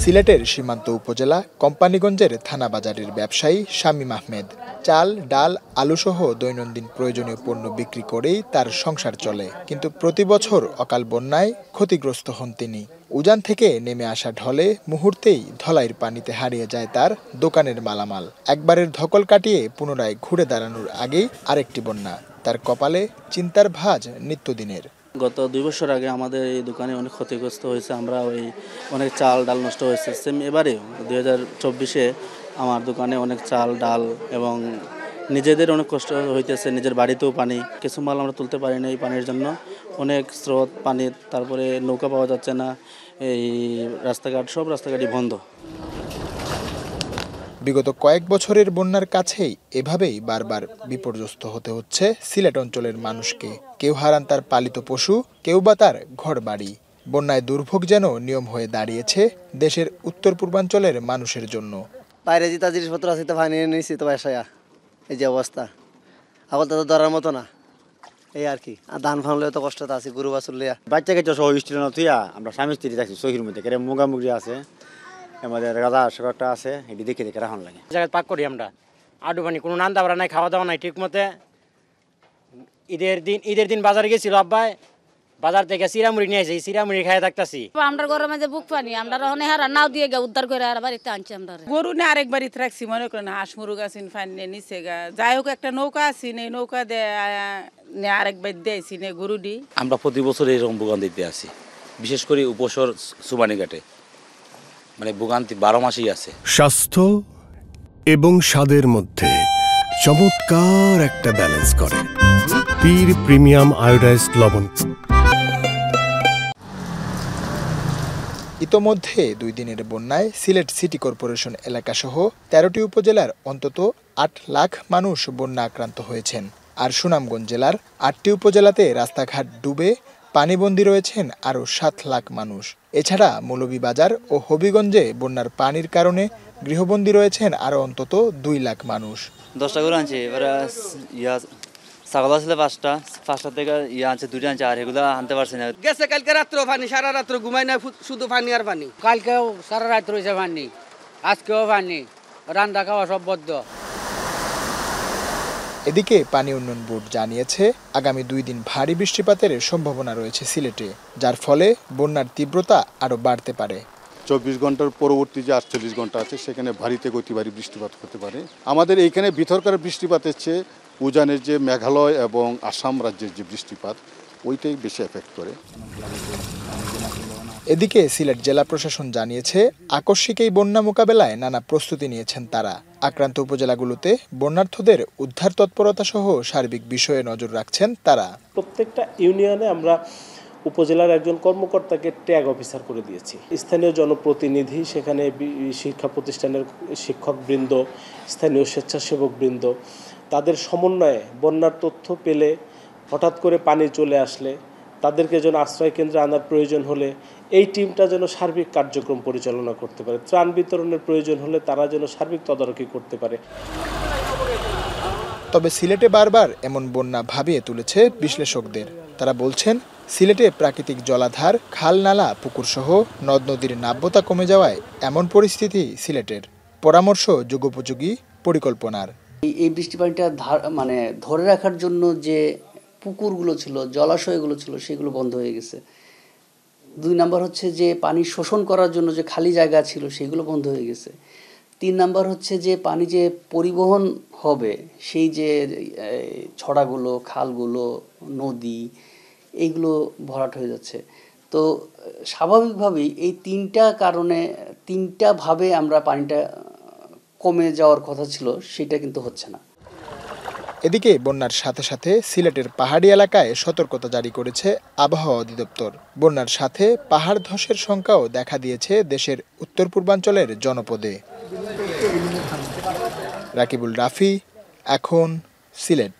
সিলেটের সীমান্ত উপজেলা কোম্পানীগঞ্জের থানা বাজারের ব্যবসায়ী শামীম আহমেদ চাল, ডাল, আলুসহ দৈনন্দিন প্রয়োজনীয় পণ্য বিক্রি করেই তার সংসার চলে। কিন্তু প্রতি বছর অকাল বন্যায় ক্ষতিগ্রস্ত হন তিনি। উজান থেকে নেমে আসা ঢলে মুহূর্তেই ধলাইয়ের পানিতে হারিয়ে যায় তার দোকানের মালামাল। একবারের ধকল কাটিয়ে পুনরায় ঘুরে দাঁড়ানোর আগেই আরেকটি বন্যা। তার কপালে চিন্তার ভাঁজ নিত্যদিনের। গত 2 বছর আগে আমাদের এই দোকানে অনেক ক্ষতিগ্রস্ত হয়েছে। আমরা অনেক চাল ডাল নষ্ট হয়েছে। সেম এবারে 2024-এ আমার দোকানে অনেক চাল ডাল এবং নিজেদের অনেক কষ্ট হইতেছে। নিজের বাড়িতেও পানি, কিছু মাল আমরা তুলতে পারি না এই পানির জন্য। অনেক স্রোত পানি, তারপরে নৌকা পাওয়া যাচ্ছে না। এই সব রাস্তাঘাটই বন্ধ। বিগত কয়েক বছরের বন্যার কাছেই এভাবেই বারবার বিপর্যস্ত হতে হচ্ছে সিলেট অঞ্চলের মানুষকে। কেউ হারান তার পালিত পশু, কেউ বা তার ঘরবাড়ি। বন্যায় দুর্ভোগ যেন নিয়ম হয়ে দাঁড়িয়েছে দেশের উত্তর পূর্বাঞ্চলের মানুষের জন্য। বাইরে যেটা জিনিসপত্র আছে তো পানি নিয়েছি তো বাসায়া, এই যে অবস্থা এখন তো ধরার মতো না। এই আর কি, আর ধান ফানলেও তো কষ্টটা আছে, গরু বাছুর লিয়া। বাচ্চাকে তো সহ স্ত্রী না তুইয়া আমরা স্বামী স্ত্রী থাকছি সহির মধ্যে মুগামুগি আছে, আমাদের গাদা সরকারটা আছে, এটি দেখে দেখে রাখন লাগে। জায়গায় পাক করি আমরা আডু পানি, কোনো নান্দা বাড়া নাই, খাওয়া দাওয়া নাই ঠিক মতে। ঈদের দিন বাজারে গেছিল আব্বাই, বাজার থেকে চিরামুড়ি নিয়ে আসি, চিরামুড়ি খাই থাকতেছি। আমরা গরমে যে বুক পানি আমরা হারা নাও দিয়ে উদ্ধার করে আর বাড়িতে আনছি। আমরা গরু নিয়ে আরেক বাড়িতে রাখছি, মনে করেন হাঁস মুরগ আছেন ফানি নিচে গা, যাই হোক একটা নৌকা আছি, এই নৌকা দিয়ে আরেক বাড়ি দিয়েছি গরু দি। আমরা প্রতি বছর এরকম ভোগান্তিতে আছি, বিশেষ করে উপসর সুবানীঘাটে, মানে ভোগান্তি 12 মাসই আছে। স্বাস্থ্য এবং স্বাদের মধ্যে চমৎকার একটা ব্যালেন্স করে পীর প্রিমিয়াম আয়োডাইজড লবণ। ইতোমধ্যে 2 দিনের বন্যায় সিলেট সিটি কর্পোরেশন এলাকাসহ 13টি উপজেলার অন্তত 8 লাখ মানুষ বন্যা আক্রান্ত হয়েছেন। আর সুনামগঞ্জ জেলার 8টি উপজেলাতে রাস্তাঘাট ডুবে পানিবন্দী রয়েছেন আরও 7 লাখ মানুষ। এছাড়া মৌলভীবাজার ও হবিগঞ্জে বন্যার পানির কারণে গৃহবন্দী রয়েছেন আরও অন্তত 2 লাখ মানুষ। 10টা গরু আনছে, এবার ছাগল আসলে 5টা থেকে আনছে 2টা আনছে, আর এগুলো আনতে পারছে না। গেছে কালকে রাত্র পানি, সারা রাত্র ঘুমাই না, শুধু পানি আর পানি। কালকেও সারা রাত রয়েছে পানি, আজকেও পানি, রান্না খাওয়া সব বদ্ধ। এদিকে পানি উন্নয়ন বোর্ড জানিয়েছে আগামী 2 দিন ভারী বৃষ্টিপাতের সম্ভাবনা রয়েছে সিলেটে, যার ফলে বন্যার তীব্রতা আরও বাড়তে পারে। 24 ঘন্টার পরবর্তী যে 48 ঘন্টা আছে সেখানে ভারী থেকে অতি ভারী বৃষ্টিপাত হতে পারে। আমাদের এইখানে ভিতরকার বৃষ্টিপাতের চেয়ে উজানের যে মেঘালয় এবং আসাম রাজ্যের যে বৃষ্টিপাত ওইটাই বেশি এফেক্ট করে। এদিকে সিলেট জেলা প্রশাসন জানিয়েছে আকস্মিক এই বন্যা মোকাবেলায় নানা প্রস্তুতি নিয়েছেন তারা। আক্রান্ত উপজেলাগুলোতে বন্যার্থদের উদ্ধার তৎপরতা সহ সার্বিক বিষয়ে নজর রাখছেন তারা। প্রত্যেকটা ইউনিয়নে আমরা উপজেলার একজন কর্মকর্তাকে ট্যাগ অফিসার করে দিয়েছি। স্থানীয় জনপ্রতিনিধি, সেখানে শিক্ষা প্রতিষ্ঠানের শিক্ষকবৃন্দ, স্থানীয় স্বেচ্ছাসেবকবৃন্দ, তাদের সমন্বয়ে বন্যার তথ্য পেলে, হঠাৎ করে পানি চলে আসলে তাদেরকে যেন আশ্রয় কেন্দ্রে আনার প্রয়োজন হলে এই টিমটা যেন সার্বিক কার্যক্রম পরিচালনা করতে পারে। ত্রাণ বিতরণের প্রয়োজন হলে তারা যেন সার্বিক তদারকি করতে পারে। তবে সিলেটে বারবার এমন বন্যা ভাবিয়ে তুলেছে বিশ্লেষকদের। তারা বলছেন সিলেটে প্রাকৃতিক জলাধার, খাল নালা, পুকুরসহ নদ নদীর নাব্যতা কমে যাওয়ায় এমন পরিস্থিতি সিলেটের। পরামর্শ যুগোপযোগী পরিকল্পনার। এই বৃষ্টি পানিটা মানে ধরে রাখার জন্য যে পুকুরগুলো ছিল, জলাশয়গুলো ছিল, সেগুলো বন্ধ হয়ে গেছে। 2 নাম্বার হচ্ছে যে পানি শোষণ করার জন্য যে খালি জায়গা ছিল সেগুলো বন্ধ হয়ে গেছে। 3 নাম্বার হচ্ছে যে পানি যে পরিবহন হবে, সেই যে ছড়াগুলো, খালগুলো, নদী, এইগুলো ভরাট হয়ে যাচ্ছে। তো স্বাভাবিকভাবেই এই 3টা কারণে, 3টা ভাবে আমরা পানিটা কমে যাওয়ার কথা ছিল, সেটা কিন্তু হচ্ছে না। এদিকে বন্যার সাথে সাথে সিলেটের পাহাড়ি এলাকায় সতর্কতা জারি করেছে আবহাওয়া অধিদপ্তর। বন্যার সাথে পাহাড় ধসের শঙ্কাও দেখা দিয়েছে দেশের উত্তর পূর্বাঞ্চলের জনপদে। রাকিবুল রাফি, এখন, সিলেট।